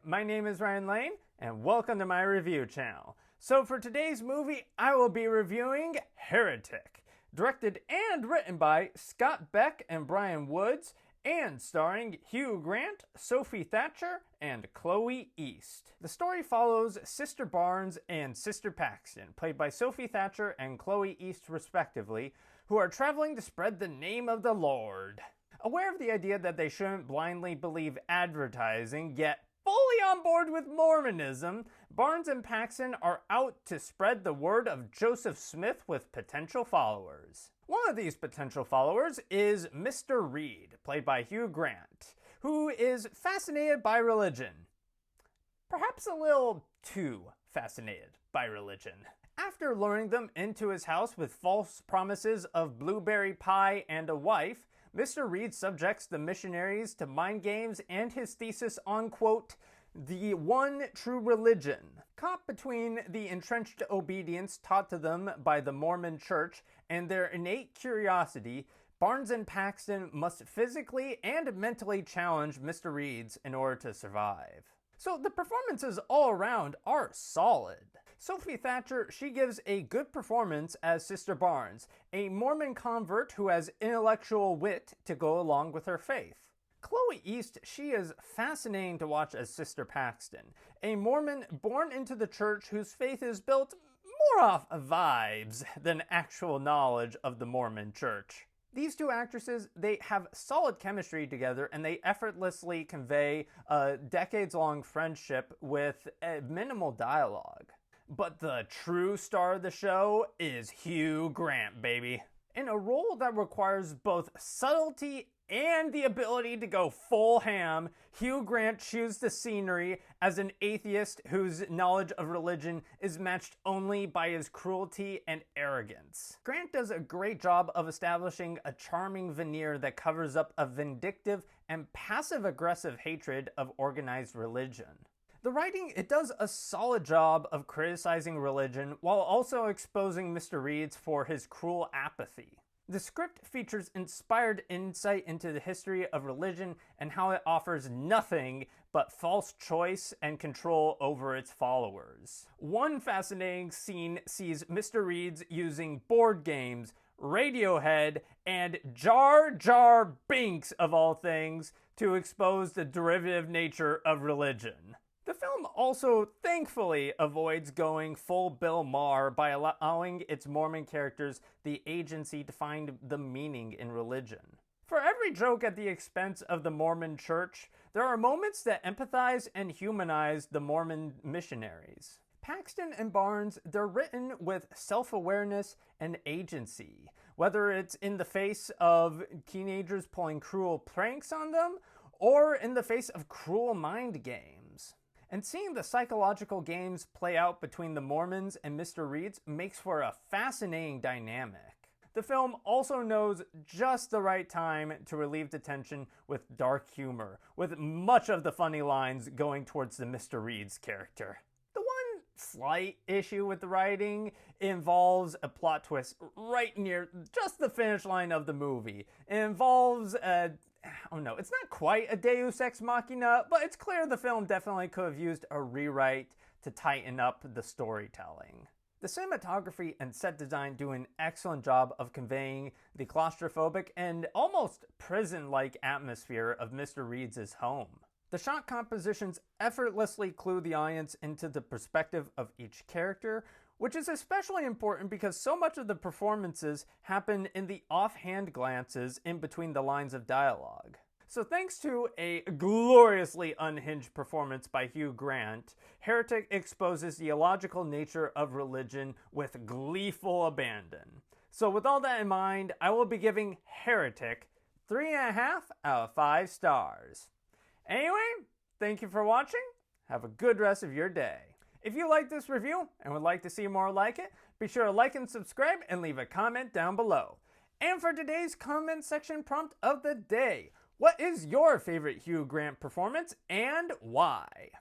my name is Ryan Lane, and welcome to my review channel. So for today's movie, I will be reviewing Heretic, directed and written by Scott Beck and Bryan Woods, and starring Hugh Grant, Sophie Thatcher, and Chloe East. The story follows Sister Barnes and Sister Paxton, played by Sophie Thatcher and Chloe East respectively, who are traveling to spread the name of the Lord. Aware of the idea that they shouldn't blindly believe advertising, yet fully on board with Mormonism, Barnes and Paxton are out to spread the word of Joseph Smith with potential followers. One of these potential followers is Mr. Reed, played by Hugh Grant, who is fascinated by religion. Perhaps a little too fascinated by religion. After luring them into his house with false promises of blueberry pie and a wife, Mr. Reed subjects the missionaries to mind games and his thesis on, quote, the one true religion. Caught between the entrenched obedience taught to them by the Mormon Church and their innate curiosity, Barnes and Paxton must physically and mentally challenge Mr. Reed's in order to survive. So the performances all around are solid. Sophie Thatcher, she gives a good performance as Sister Barnes, a Mormon convert who has intellectual wit to go along with her faith. Chloe East, she is fascinating to watch as Sister Paxton, a Mormon born into the church whose faith is built more off vibes than actual knowledge of the Mormon Church. These two actresses, they have solid chemistry together and they effortlessly convey a decades-long friendship with minimal dialogue. But the true star of the show is Hugh Grant, baby. In a role that requires both subtlety and the ability to go full ham, Hugh Grant chews the scenery as an atheist whose knowledge of religion is matched only by his cruelty and arrogance. Grant does a great job of establishing a charming veneer that covers up a vindictive and passive-aggressive hatred of organized religion. The writing, it does a solid job of criticizing religion while also exposing Mr. Reed's for his cruel apathy. The script features inspired insight into the history of religion and how it offers nothing but false choice and control over its followers. One fascinating scene sees Mr. Reed's using board games, Radiohead, and Jar Jar Binks, of all things, to expose the derivative nature of religion. The film also thankfully avoids going full Bill Maher by allowing its Mormon characters the agency to find the meaning in religion. For every joke at the expense of the Mormon Church, there are moments that empathize and humanize the Mormon missionaries. Paxton and Barnes, they're written with self-awareness and agency, whether it's in the face of teenagers pulling cruel pranks on them or in the face of cruel mind games. And seeing the psychological games play out between the Mormons and Mr. Reed's makes for a fascinating dynamic. The film also knows just the right time to relieve the tension with dark humor, with much of the funny lines going towards the Mr. Reed's character. The one slight issue with the writing involves a plot twist right near just the finish line of the movie. It involves it's not quite a Deus Ex Machina, but it's clear the film definitely could have used a rewrite to tighten up the storytelling. The cinematography and set design do an excellent job of conveying the claustrophobic and almost prison-like atmosphere of Mr. Reed's home. The shot compositions effortlessly clue the audience into the perspective of each character, which is especially important because so much of the performances happen in the offhand glances in between the lines of dialogue. So thanks to a gloriously unhinged performance by Hugh Grant, Heretic exposes the illogical nature of religion with gleeful abandon. So with all that in mind, I will be giving Heretic 3.5 out of 5 stars. Anyway, thank you for watching. Have a good rest of your day. If you like this review and would like to see more like it, be sure to like and subscribe and leave a comment down below. And for today's comment section prompt of the day, what is your favorite Hugh Grant performance and why?